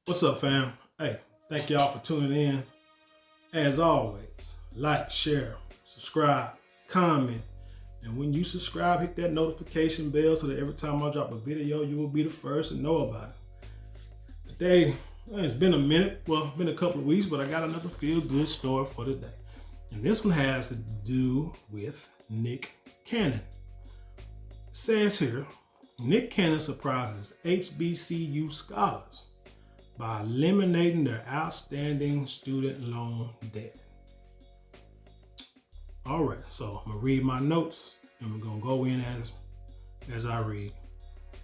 What's up, fam? Hey, thank y'all for tuning in. As always, like, share, subscribe, comment, and when you subscribe, hit that notification bell so that every time I drop a video, you will be the first to know about it. Today, it's been a minute, well, it's been a couple of weeks, but I got another feel-good story for today. And this one has to do with Nick Cannon. It says here, Nick Cannon surprises HBCU scholars by eliminating their outstanding student loan debt. All right, so I'm gonna read my notes and we're gonna go in as I read.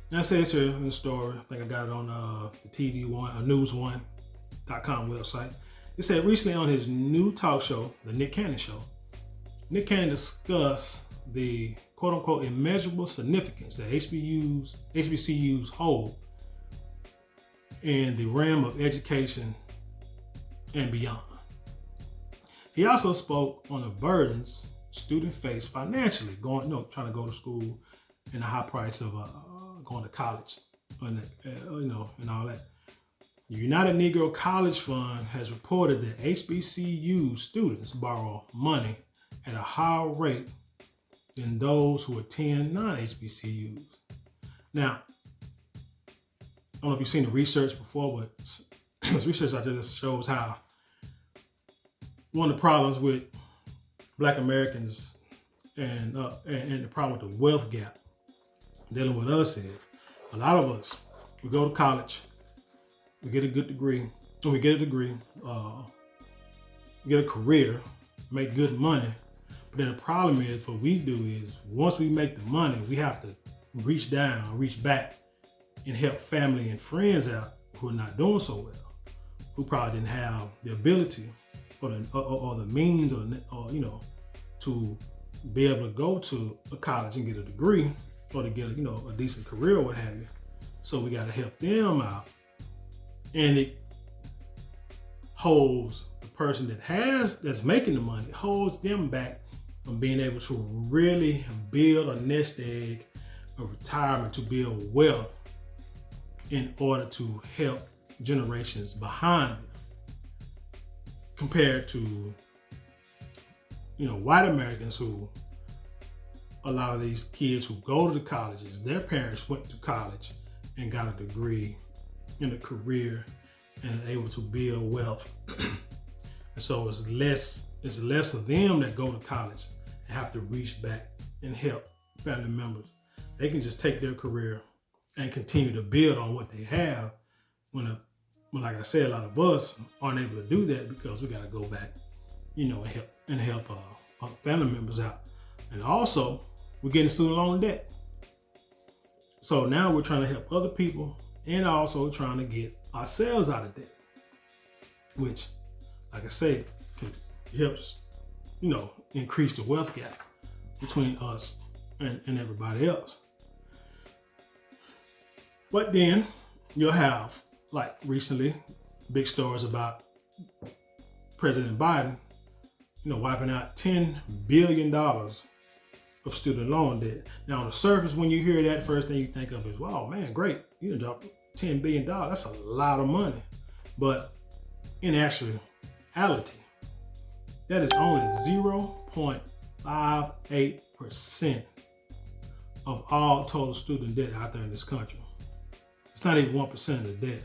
Now it says here in the story, I think I got it on the TV one, news1.com website. It said recently on his new talk show, the Nick Cannon Show, Nick Cannon discussed the quote unquote immeasurable significance that HBCUs hold in the realm of education and beyond. He also spoke on the burdens students face financially, trying to go to school and the high price of going to college, and all that. The United Negro College Fund has reported that HBCU students borrow money at a higher rate than those who attend non-HBCUs. Now, I don't know if you've seen the research before, but there's research out there that shows how one of the problems with Black Americans and the problem with the wealth gap dealing with us is a lot of us, we go to college, we get a good degree, we get a career, make good money. But then the problem is what we do is once we make the money, we have to reach back and help family and friends out who are not doing so well, who probably didn't have the ability or the means to be able to go to a college and get a degree or to get a decent career or what have you. So we got to help them out, and it holds the person that's making the money, holds them back from being able to really build a nest egg of retirement, to build wealth in order to help generations behind them, compared to white Americans, who a lot of these kids who go to the colleges, their parents went to college and got a degree and a career and able to build wealth. And so it's less of them that go to college and have to reach back and help family members. They can just take their career and continue to build on what they have. When like I said, a lot of us aren't able to do that because we got to go back, and help our family members out. And also, we're getting student loan debt. So now we're trying to help other people and also trying to get ourselves out of debt, which, like I said, helps, increase the wealth gap between us and everybody else. But then you'll have, like recently, big stories about President Biden, wiping out $10 billion of student loan debt. Now, on the surface, when you hear that, first thing you think of is, wow, man, great. You done dropped $10 billion. That's a lot of money. But in actuality, that is only 0.58% of all total student debt out there in this country. It's not even 1% of the debt.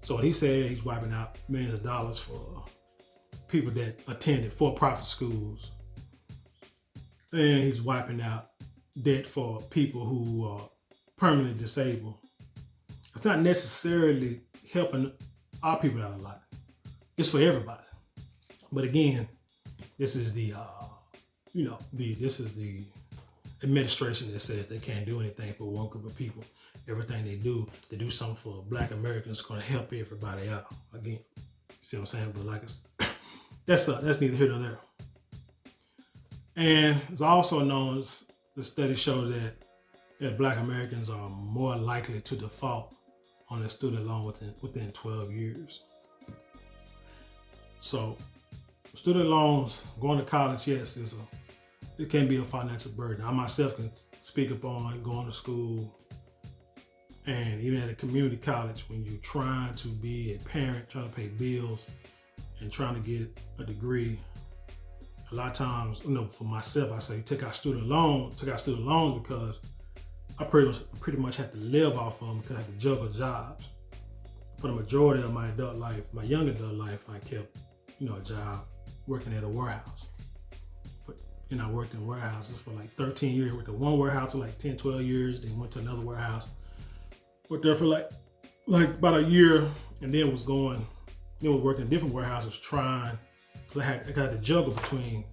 So he said he's wiping out millions of dollars for people that attended for-profit schools. And he's wiping out debt for people who are permanently disabled. It's not necessarily helping our people out a lot. It's for everybody. But again, this is the administration that says they can't do anything for one group of people. Everything they do something for Black Americans is going to help everybody out. Again, you see what I'm saying? But that's neither here nor there. And it's also known, as the study shows that Black Americans are more likely to default on their student loan within 12 years. So student loans, going to college, yes, it can be a financial burden. I myself can speak upon going to school And even at a community college, when you're trying to be a parent, trying to pay bills, and trying to get a degree, a lot of times, for myself, I say take out student loans because I pretty much had to live off of them because I had to juggle jobs. For the majority of my adult life, my young adult life, I kept, a job working at a warehouse. I worked in warehouses for like 13 years. Worked at one warehouse for like 10, 12 years, then went to another warehouse. Worked there for like about a year, and then was working in different warehouses because I got to juggle between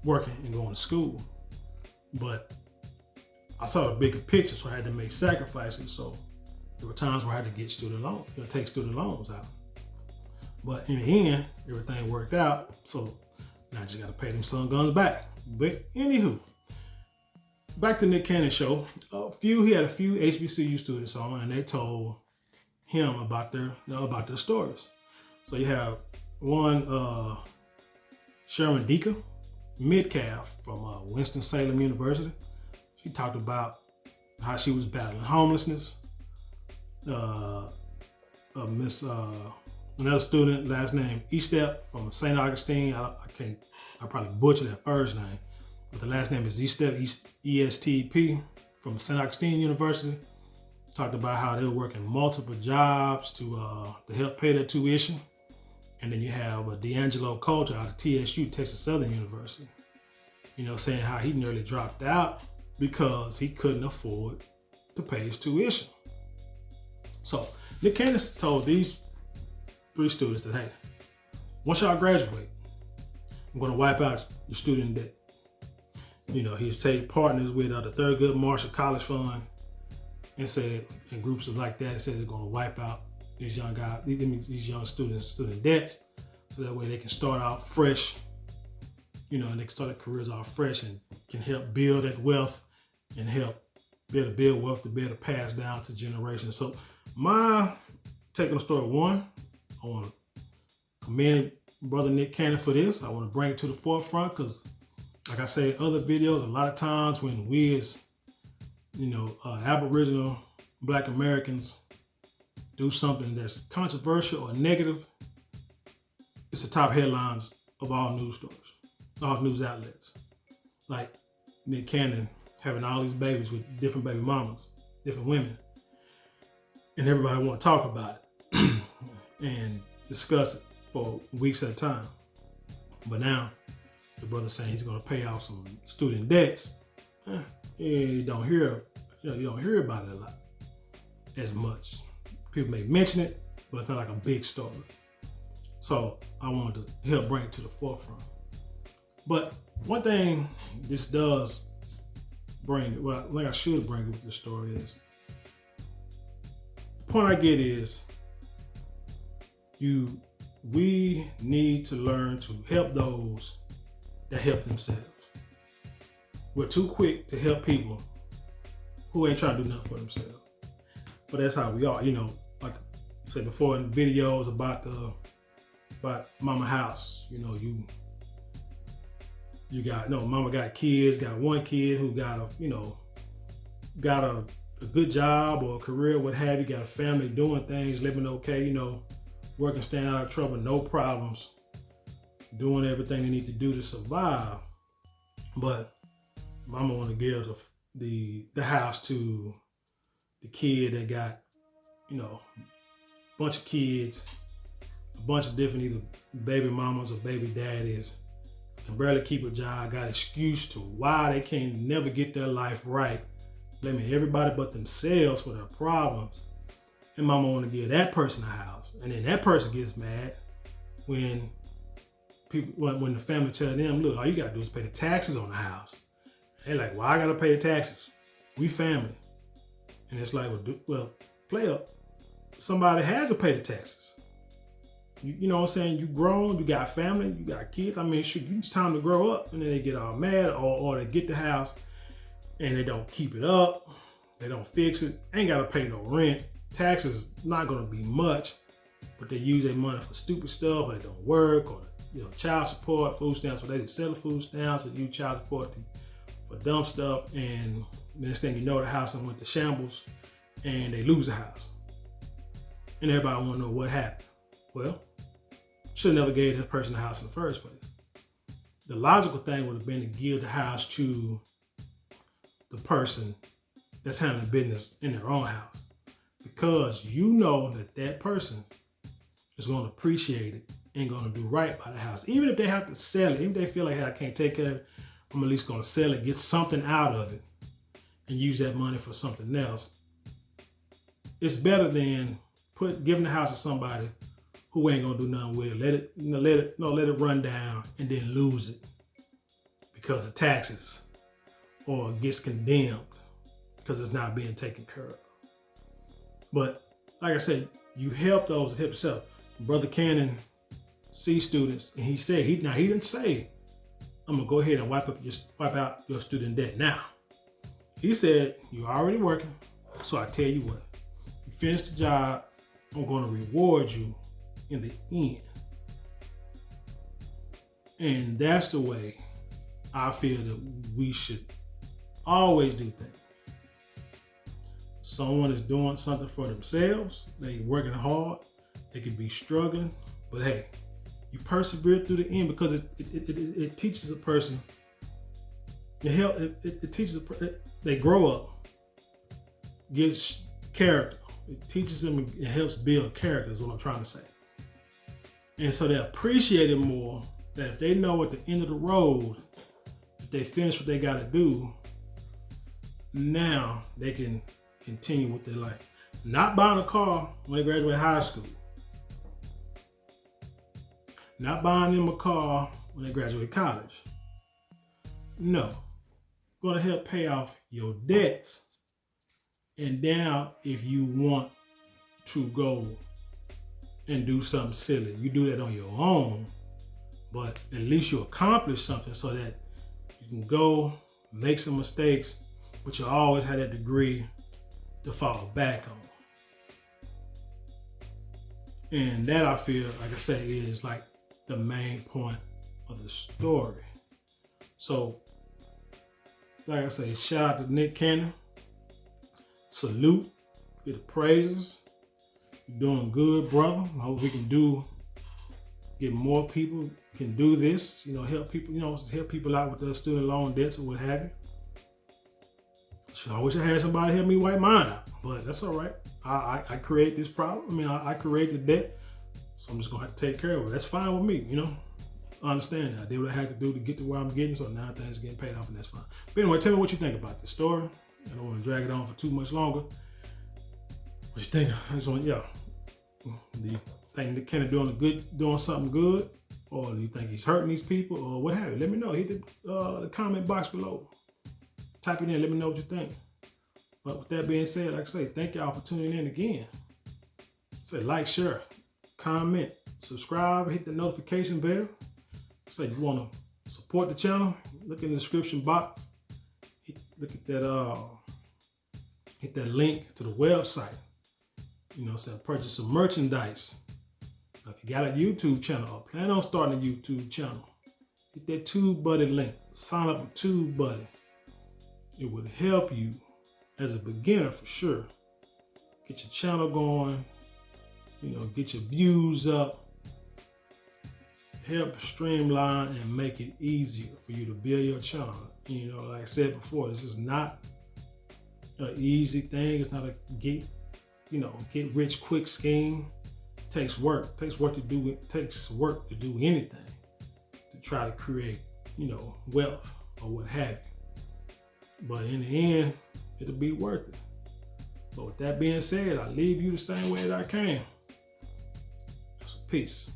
working and going to school. But I saw the bigger picture, so I had to make sacrifices. So there were times where I had to get student loans, take student loans out. But in the end, everything worked out. So now I just got to pay them son guns back. But anywho, back to Nick Cannon's show. He had a few HBCU students on, and they told him about their stories. So you have one, Sharon Deacon Metcalf from Winston-Salem University. She talked about how she was battling homelessness. Another student, last name Estep from St. Augustine. I probably butchered that first name, but the last name is Estep, ESTP, from St. Augustine University. Talked about how they were working multiple jobs to help pay their tuition. And then you have D'Angelo Coulter out of TSU, Texas Southern University, saying how he nearly dropped out because he couldn't afford to pay his tuition. So Nick Cannon told these 3 students that, hey, once y'all graduate, I'm going to wipe out your student debt. He's take partners with the Thurgood Marshall College Fund and said, in groups like that, he said they're going to wipe out these young guys, these young student debts, so that way they can start out fresh, and they can start their careers off fresh and can help build that wealth and help be able to build wealth to be able to pass down to generations. So my take on the story, one, I want to commend Brother Nick Cannon for this. I want to bring it to the forefront because, like I say in other videos, a lot of times when we as, Aboriginal Black Americans do something that's controversial or negative, it's the top headlines of all news stories, all news outlets. Like Nick Cannon having all these babies with different baby mamas, different women, and everybody want to talk about it and discuss it for weeks at a time. But now the brother's saying he's going to pay off some student debts. You don't hear about it a lot as much. People may mention it, but it's not like a big story. So I wanted to help bring it to the forefront. But one thing this does bring, I should bring with the story is, the point I get is, we need to learn to help those that help themselves. We're too quick to help people who ain't trying to do nothing for themselves. But that's how we are, like I said before in videos about Mama House, Mama got kids, got one kid who got a good job or a career, what have you, got a family doing things, living okay, working, staying out of trouble, no problems, doing everything they need to do to survive. But Mama want to give the house to the kid that got, a bunch of kids, a bunch of different either baby mamas or baby daddies, can barely keep a job, got excuse to why they can't never get their life right, blaming everybody but themselves for their problems. And Mama want to give that person a house, and then that person gets mad when the family tell them, look, all you gotta do is pay the taxes on the house. They're like, well, I gotta pay the taxes. We family. And it's like, well, play up. Somebody has to pay the taxes. You know what I'm saying? You grown, you got family, you got kids. I mean, shoot, it's time to grow up. And then they get all mad, or they get the house and they don't keep it up. They don't fix it. Ain't gotta pay no rent. Taxes not gonna be much, but they use their money for stupid stuff, or they don't work, or child support, food stamps, or they just sell the food stamps and use child support for dumb stuff. And next thing you know, the house went to shambles, and they lose the house. And everybody want to know what happened. Well, should have never gave that person the house in the first place. The logical thing would have been to give the house to the person that's handling business in their own house, because you know that that person is going to appreciate it and going to do right by the house. Even if they have to sell it, even if they feel like, hey, I can't take care of it, I'm at least going to sell it, get something out of it, and use that money for something else. It's better than giving the house to somebody who ain't gonna do nothing with it. Let it run down and then lose it because of taxes, or gets condemned because it's not being taken care of. But like I said, you help those that help yourself. Brother Cannon C students, and he said he didn't say, I'm gonna go ahead and wipe out your student debt now. He said, you're already working, so I tell you what, you finish the job, I'm gonna reward you in the end. And that's the way I feel that we should always do things. Someone is doing something for themselves, they working hard, they could be struggling, but hey, you persevere through the end, because it teaches a person, it teaches they grow up, gives character. It teaches them, it helps build character, is what I'm trying to say. And so they appreciate it more, that if they know at the end of the road, if they finish what they got to do, now they can continue with their life. Not buying a car when they graduate high school. Not buying them a car when they graduate college. No. Going to help pay off your debts. And now if you want to go and do something silly, you do that on your own, but at least you accomplish something, so that you can go make some mistakes, but you always have that degree to fall back on. And that, I feel, like I say, is like the main point of the story. So, like I say, shout out to Nick Cannon. Salute, get the praises. You're doing good, brother. I hope we can get more people can do this, help people out with their student loan debts or what have you. So I wish I had somebody help me wipe mine out, but that's all right. I create this problem. I create the debt, so I'm just gonna have to take care of it. That's fine with me, I understand that. I did what I had to do to get to where I'm getting, so now things are getting paid off, and that's fine. But anyway, tell me what you think about this story. I don't want to drag it on for too much longer. What you think? I just want, do you think Nick Cannon doing something good, or do you think he's hurting these people, or what have you? Let me know. Hit the comment box below. Type it in. Let me know what you think. But with that being said, like I say, thank y'all for tuning in again. Say like, share, comment, subscribe, hit the notification bell. Say you want to support the channel, look in the description box. Look at that. Hit that link to the website. Purchase some merchandise. If you got a YouTube channel or plan on starting a YouTube channel, hit that TubeBuddy link. Sign up with TubeBuddy. It would help you as a beginner for sure. Get your channel going. Get your views up. Help streamline and make it easier for you to build your channel. Like I said before, this is not an easy thing. It's not a get rich quick scheme. It takes work. It takes work to do it. Takes work to do anything, to try to create, wealth or what have you. But in the end, it'll be worth it. But with that being said, I leave you the same way that I came. Peace.